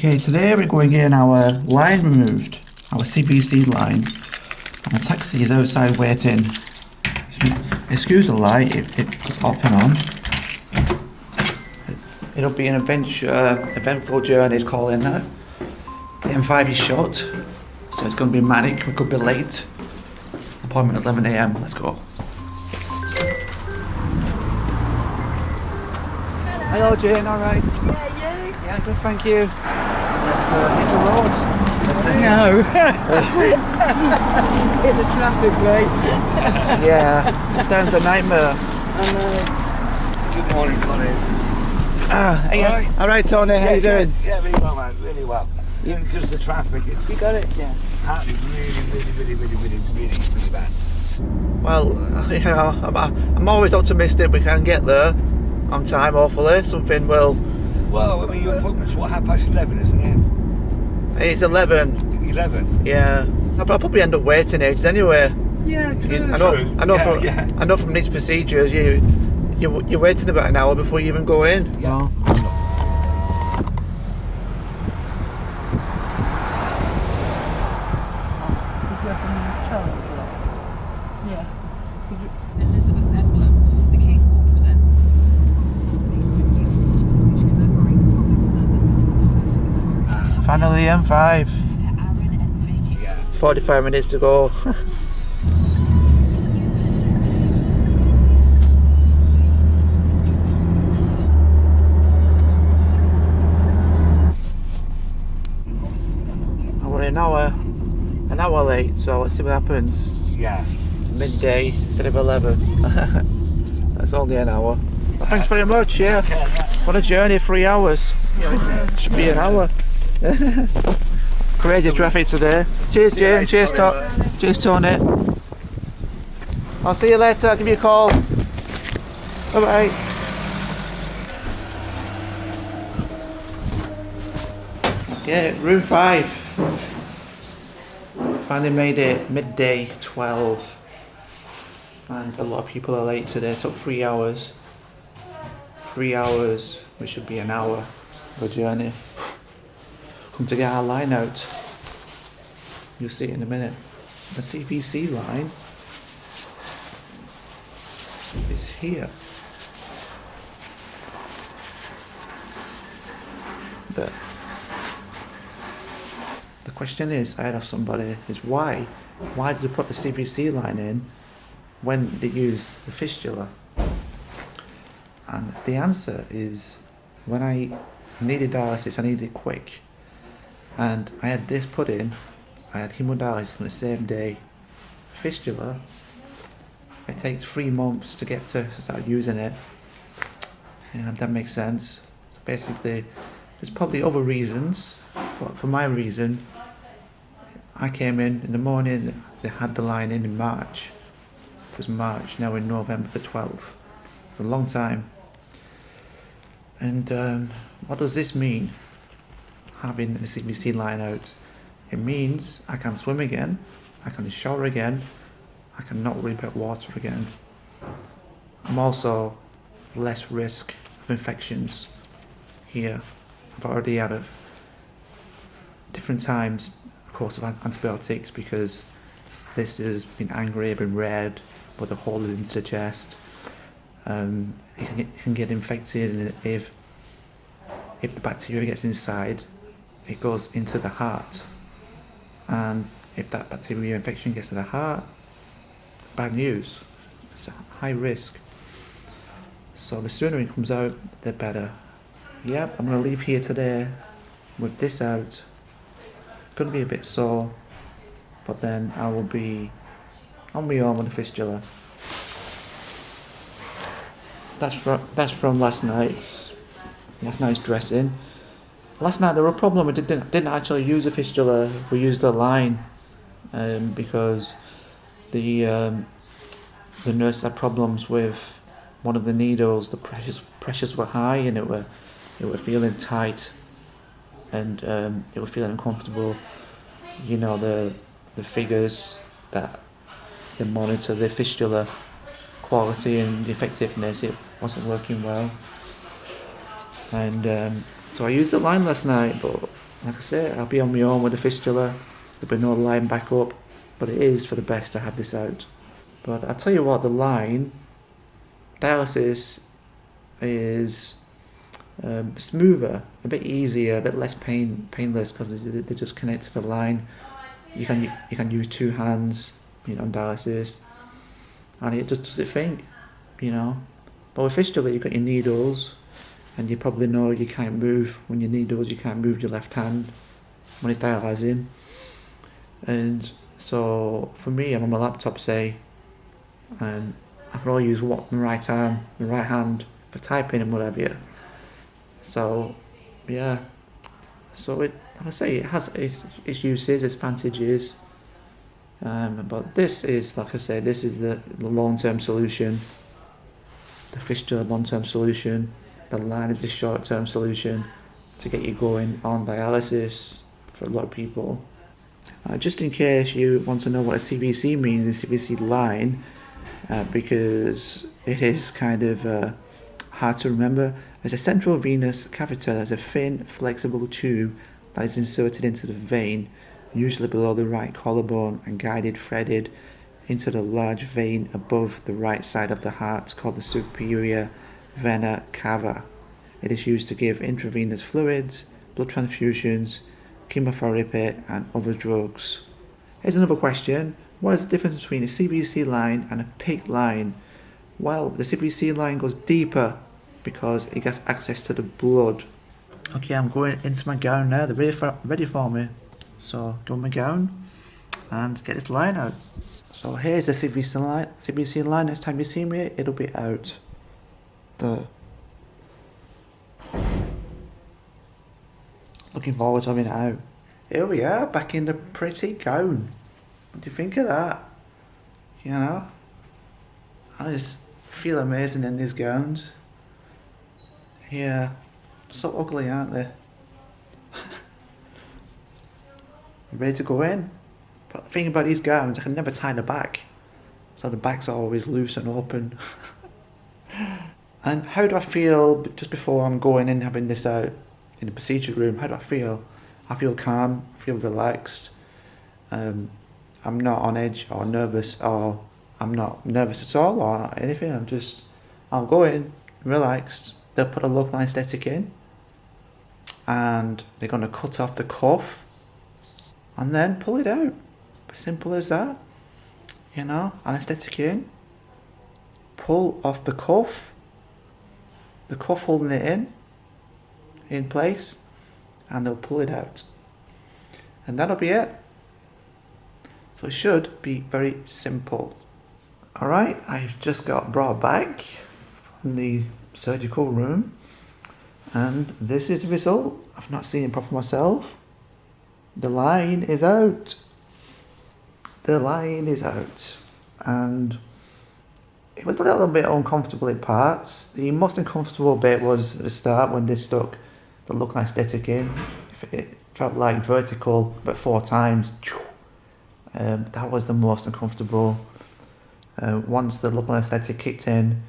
Okay, today we're going getting our line removed, our CVC line, and the taxi is outside waiting. Excuse the light, it's off and on. It'll be an eventful journey, it's calling now. The M5 is shut, so it's going to be manic, we could be late. Appointment at 11 AM, let's go. Hello Jane, alright? Yeah, you? Yeah, good, thank you. Let's hit the road. No. Hit the traffic, mate. Yeah, it sounds a nightmare. Good morning, Connie. Alright Tony, how you doing? Yeah, really well, man, really well. Even because of the traffic, it's You got it? Yeah. apparently really bad. Well, you know, I'm always optimistic we can get there on time, hopefully. Something will... Well, I mean, your appointment's what, 11:30, isn't it? It's 11. 11? Yeah. I'll probably end up waiting ages anyway. Yeah, true. I know from these procedures, you're waiting about an hour before you even go in. Yeah. Elizabeth Emblem, the King Hall presents which commemorates public servants who died. Finally M5. To Aaron and Vicky. Yeah. 45 minutes to go. We're an hour late, so let's see what happens. Yeah. Midday instead of 11. That's only an hour. Well, thanks very much, yeah. What a journey, 3 hours. Should be an hour. Crazy traffic today. Cheers, Jane. Cheers, Cheers, Tony. I'll see you later. I'll give you a call. Bye-bye. Okay, room 5. Finally made it midday 12. And a lot of people are late today. It took 3 hours. 3 hours, which should be an hour of a journey. Come to get our line out. You'll see it in a minute. The CVC line is here. The question is, I had asked somebody, is why? Why did they put the CVC line in when they use the fistula? And the answer is, when I needed dialysis, I needed it quick. And I had this put in, I had hemodialysis on the same day. Fistula, it takes 3 months to get to start using it. And that makes sense. So basically, there's probably other reasons, but for my reason, I came in the morning, they had the line in March. It was March, now in November the 12th. It's a long time. And what does this mean, having the CVC line out? It means I can swim again, I can shower again, I can not worry about water again. I'm also less risk of infections here. I've already had a different times course of antibiotics because this has been angry, been red, but the hole is into the chest. It can get infected, and if the bacteria gets inside, it goes into the heart. And if that bacteria infection gets to the heart, bad news. It's a high risk. So the sooner it comes out, the better. Yep, I'm going to leave here today with this out. Going to be a bit sore, but then I will be on my own with the fistula. That's from last night's dressing. Last night there was a problem. We didn't actually use the fistula. We used the line because the nurse had problems with one of the needles. The pressures were high and it were feeling tight, and it was feeling uncomfortable. You know, the figures that they monitor the fistula quality and the effectiveness, it wasn't working well. And so I used the line last night, but Like I say, I'll be on my own with a fistula. There'll be no line back up, but it is for the best to have this out. But I'll tell you what, the line dialysis is smoother, a bit easier, a bit less painless because they just connect to the line. You can use 2 hands, on dialysis, and it just does its thing, But with fistula, you've got your needles, and you probably know you can't move when your needles. You can't move your left hand when it's dialysing, and so for me, I'm on my laptop, say, and I can only use my right arm, my right hand for typing and whatever. So, yeah. So like I say, it has its uses, its advantages. But this is, like I said, this is the long-term solution. The fistula long-term solution. The line is the short-term solution to get you going on dialysis for a lot of people. Just in case you want to know what a CVC means, the CVC line, because it is kind of hard to remember. There's a central venous catheter. There's a thin, flexible tube that is inserted into the vein, usually below the right collarbone, and threaded into the large vein above the right side of the heart, called the superior vena cava. It is used to give intravenous fluids, blood transfusions, chemotherapy, and other drugs. Here's another question. What is the difference between a CVC line and a PICC line? Well, the CVC line goes deeper because it gets access to the blood. Okay, I'm going into my gown now. They're ready for me. So go in my gown and get this line out. So here's the CVC line. CVC line. Next time you see me, it'll be out. Looking forward to having it out. Here we are, back in the pretty gown. What do you think of that? I just feel amazing in these gowns. Yeah, so ugly, aren't they? Ready to go in? But the thing about these gowns, I can never tie the back. So the backs are always loose and open. And how do I feel just before I'm going in having this out in the procedure room? How do I feel? I feel calm, I feel relaxed. I'm not on edge or nervous, or I'm not nervous at all or anything. I'll go in, relaxed. They'll put a local anaesthetic in, and they're going to cut off the cuff and then pull it out. As simple as that. Anaesthetic in, pull off the cuff holding it in place, and they'll pull it out. And that'll be it. So it should be very simple. Alright, I've just got brought back from the surgical room, and this is the result. I've not seen it proper myself. The line is out. And it was a little bit uncomfortable in parts. The most uncomfortable bit was at the start when they stuck the local anaesthetic in. It felt like vertical, but 4 times. That was the most uncomfortable. Once the local anaesthetic kicked in,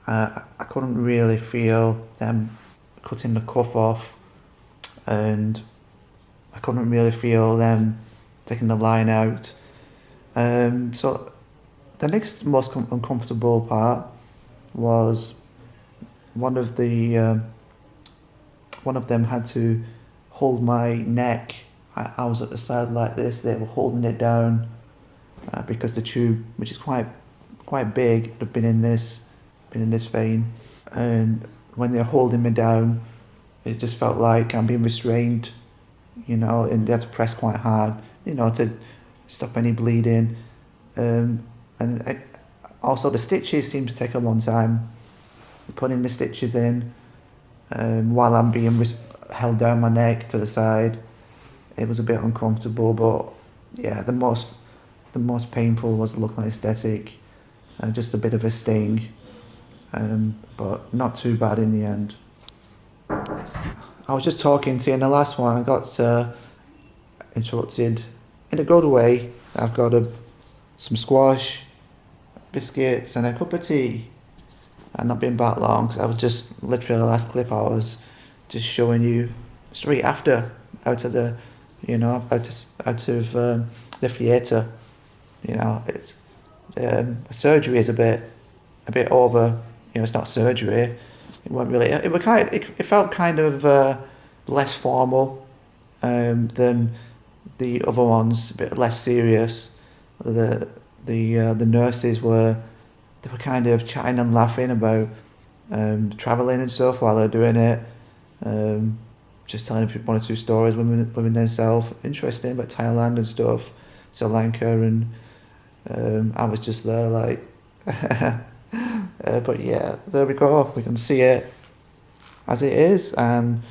I couldn't really feel them cutting the cuff off, and I couldn't really feel them taking the line out. So the next most uncomfortable part was one of them had to hold my neck. I was at the side like this. They were holding it down because the tube, which is quite big, had been in this vein, and when they're holding me down, it just felt like I'm being restrained, and they had to press quite hard, to stop any bleeding, and also the stitches seem to take a long time. Putting the stitches in, while I'm being held down my neck to the side, it was a bit uncomfortable. But yeah, the most painful was the local anaesthetic, just a bit of a sting, but not too bad in the end. I was just talking to you in the last one. I got interrupted in a good way. I've got some squash, biscuits, and a cup of tea. And not been back long, because I was just literally the last clip I was just showing you straight after out of the, the theatre. It's surgery is a bit over. It's not surgery. It wasn't really. It felt kind of less formal than the other ones, a bit less serious. The nurses were kind of chatting and laughing about travelling and stuff while they're doing it. Just telling one or two stories within themselves, interesting about Thailand and stuff, Sri Lanka, and I was just there like, but yeah, there we go. We can see it as it is, and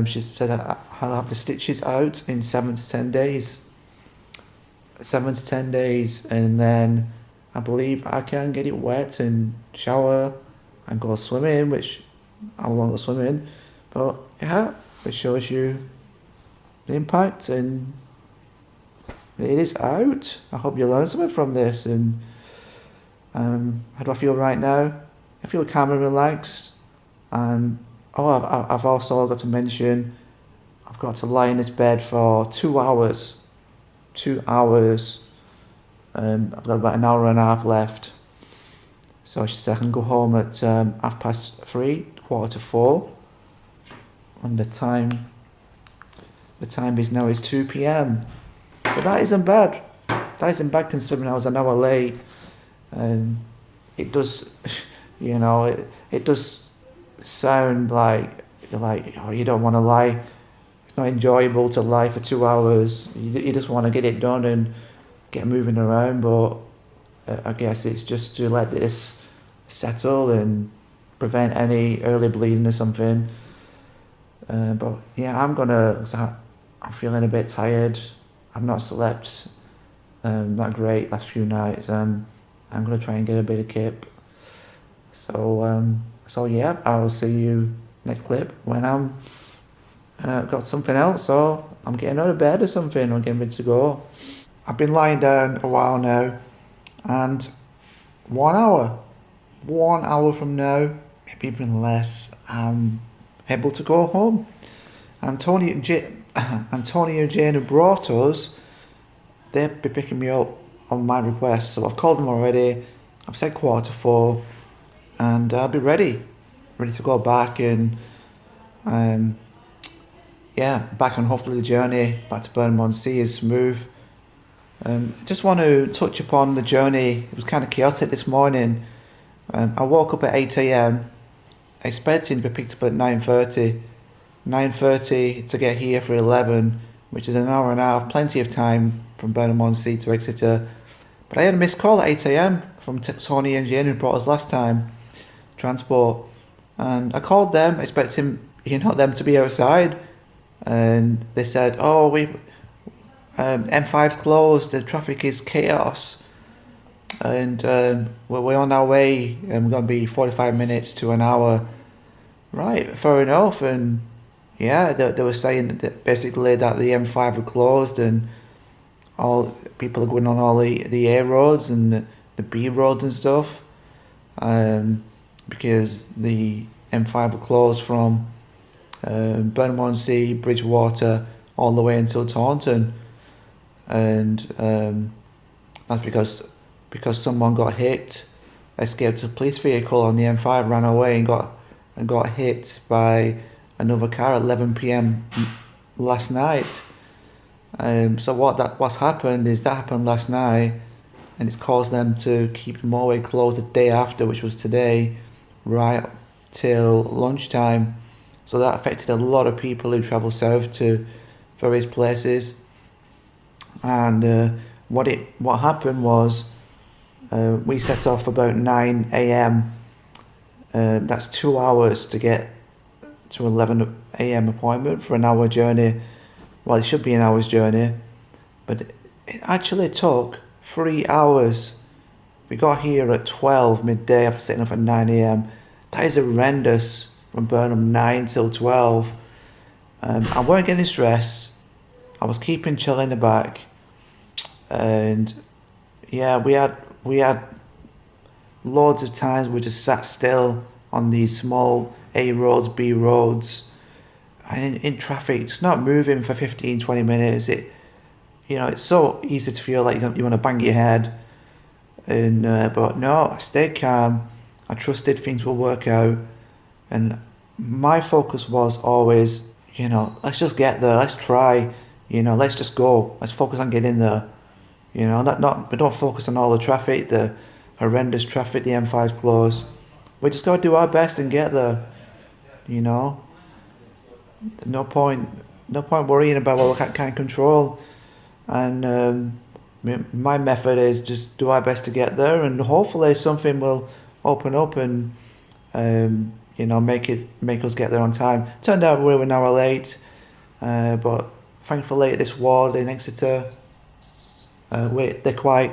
she said I'll have the stitches out in 7 to 10 days. 7 to 10 days, and then I believe I can get it wet and shower and go swimming, which I won't go swimming, but yeah, it shows you the impact, and it is out. I hope you learn something from this. And how do I feel right now? I feel calm and relaxed, and I've also got to mention I've got to lie in this bed for 2 hours. 2 hours. I've got about an hour and a half left. So she said I can go home at 3:30, 4:45. And the time is now 2 p.m. So that isn't bad. That isn't bad considering I was an hour late. It does, it does sound like you don't want to lie. It's not enjoyable to lie for 2 hours. You just want to get it done and get moving around, but I guess it's just to let this settle and prevent any early bleeding or something. But yeah, I'm feeling a bit tired. I've not slept that great last few nights, and I'm gonna try and get a bit of kip. So yeah, I will see you next clip when I'm got something else, or I'm getting out of bed or something, or getting ready to go. I've been lying down a while now, and 1 hour from now, maybe even less, I'm able to go home. Antonio and Jane who brought us, they'll be picking me up on my request, so I've called them already. I've said 4:45, and I'll be ready to go back, and back on hopefully the journey back to Burnham-on-Sea is smooth. Just want to touch upon the journey. It was kind of chaotic this morning. I woke up at 8 a.m. expecting to be picked up at 9:30 to get here for 11, which is an hour and a half, plenty of time from Burnham-on-Sea to Exeter. But I had a missed call at 8 a.m. from Tony and Jane who brought us last time, transport, and I called them expecting them to be outside, and they said, M5's closed, the traffic is chaos, and we're on our way, and we're going to be 45 minutes to an hour. Right, fair enough. And yeah, they were saying that basically that the M5 were closed, and all people are going on all the A roads and the B roads and stuff, because the M5 were closed from Burnham-on-Sea, Bridgewater, all the way until Taunton. And that's because someone got hit, escaped a police vehicle on the M5, ran away and got hit by another car at 11 p.m. last night. So what's happened is that happened last night, and it's caused them to keep the motorway closed the day after, which was today, right till lunchtime. So that affected a lot of people who travel south to various places. And what happened was we set off about 9 a.m. That's 2 hours to get to 11 a.m. appointment for an hour journey. Well, it should be an hour's journey, but it actually took 3 hours. We got here at 12 midday after setting off at 9 a.m. That is horrendous, from Burnham 9 till 12. I weren't getting stressed. I was keeping chill in the back, and yeah, we had loads of times we just sat still on these small A roads, B roads, and in traffic, just not moving for 15, 20 minutes. It's so easy to feel like you want to bang your head. And but no, I stayed calm. I trusted things will work out. And my focus was always, let's just get there. Let's try. Let's just go. Let's focus on getting there. But don't focus on all the traffic, the horrendous traffic, the M5's closed. We just got to do our best and get there. No point worrying about what we can't control. And my method is just do our best to get there, and hopefully something will open up and make us get there on time. Turned out we were an hour late, but thankfully at this ward in Exeter, they're quite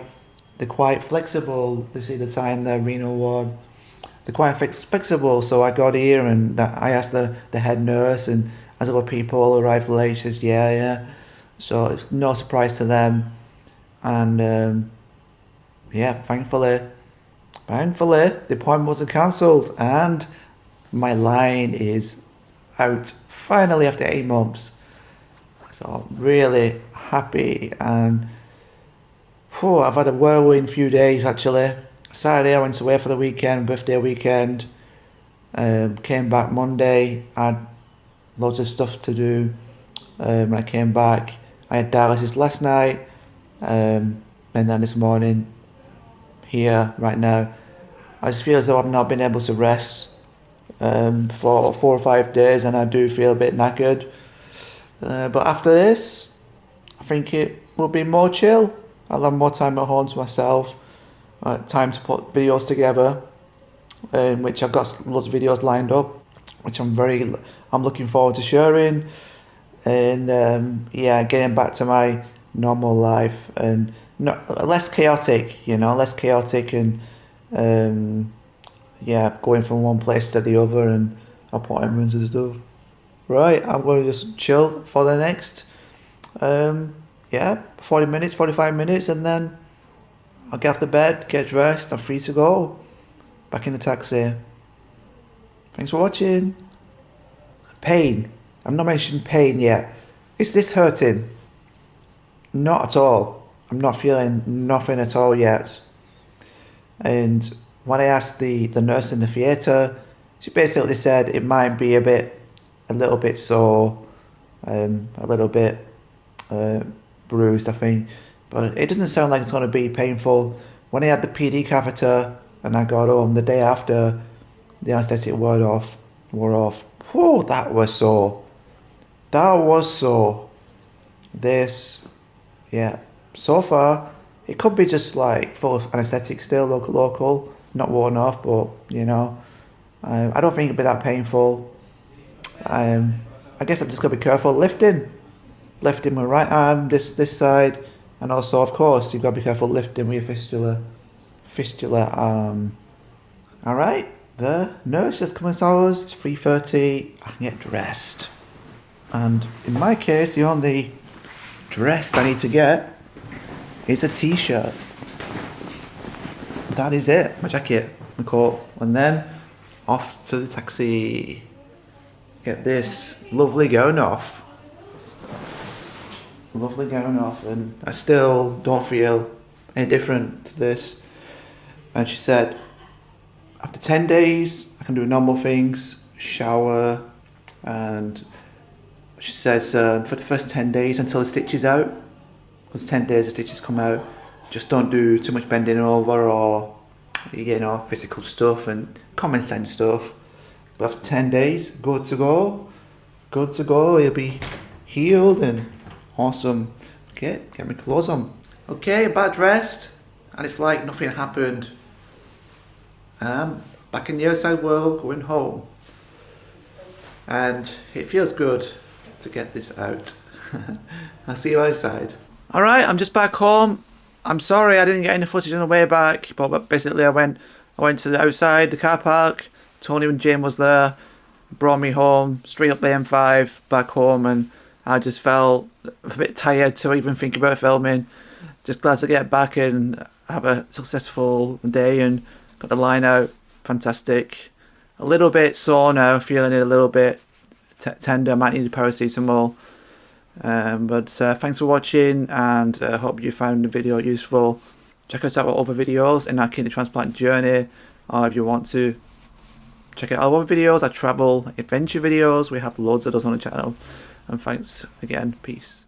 flexible. You see the time there, renal ward. They're quite flexible, so I got here and I asked the head nurse, and as other people arrived late, she says, yeah. So it's no surprise to them. And thankfully, the appointment wasn't cancelled, and my line is out finally after 8 months. So I'm really happy, and I've had a whirlwind few days actually. Saturday I went away for the weekend, birthday weekend. Came back Monday, had loads of stuff to do. When I came back, I had dialysis last night, and then this morning, here right now, I just feel as though I've not been able to rest for 4 or 5 days, and I do feel a bit knackered. But after this, I think it will be more chill. I'll have more time at home to myself, time to put videos together, which I've got lots of videos lined up, which I'm looking forward to sharing, and getting back to my normal life and less chaotic, and going from one place to the other and appointments and stuff. Right, I'm going to just chill for the next 40 minutes, 45 minutes, and then I'll get off the bed, get dressed, I'm free to go. Back in the taxi. Thanks for watching. Pain. I've not mentioned pain yet. Is this hurting? Not at all. I'm not feeling nothing at all yet. And when I asked the nurse in the theatre, she basically said it might be a little bit sore, a little bit bruised, I think. But it doesn't sound like it's going to be painful. When I had the PD catheter and I got home the day after, the anaesthetic wore off. Whoa, that was sore. So far, it could be just like full of anaesthetic still, local, not worn off, but I don't think it'd be that painful. I guess I'm just gonna be careful lifting my right arm, this side, and also, of course, you've got to be careful lifting with your fistula arm. All right, the nurse just come and saw us. It's 3:30. I can get dressed, and in my case, the only dress I need to get is a t-shirt. That is it. My jacket, my coat, and then off to the taxi. Get this lovely gown off. And I still don't feel any different to this. And she said, after 10 days, I can do normal things, shower, and she says for the first 10 days until the stitch is out, because 10 days the stitches come out, just don't do too much bending over or, physical stuff and common sense stuff. But after 10 days, good to go, you'll be healed and awesome. Okay, get my clothes on. Okay, about dressed, and it's like nothing happened. Back in the outside world, going home. And it feels good to get this out. I'll see you outside. Alright, I'm just back home. I'm sorry I didn't get any footage on the way back, but basically I went to the outside, the car park. Tony and Jim was there, brought me home, straight up the M5, back home, and I just felt a bit tired to even think about filming. Just glad to get back and have a successful day and got the line out. Fantastic. A little bit sore now, feeling it a little bit tender. I might need a paracetamol. But thanks for watching, and hope you found the video useful. Check us out with other videos in our kidney transplant journey, or if you want to check out our other videos, our travel adventure videos, we have loads of those on the channel. And thanks again. Peace.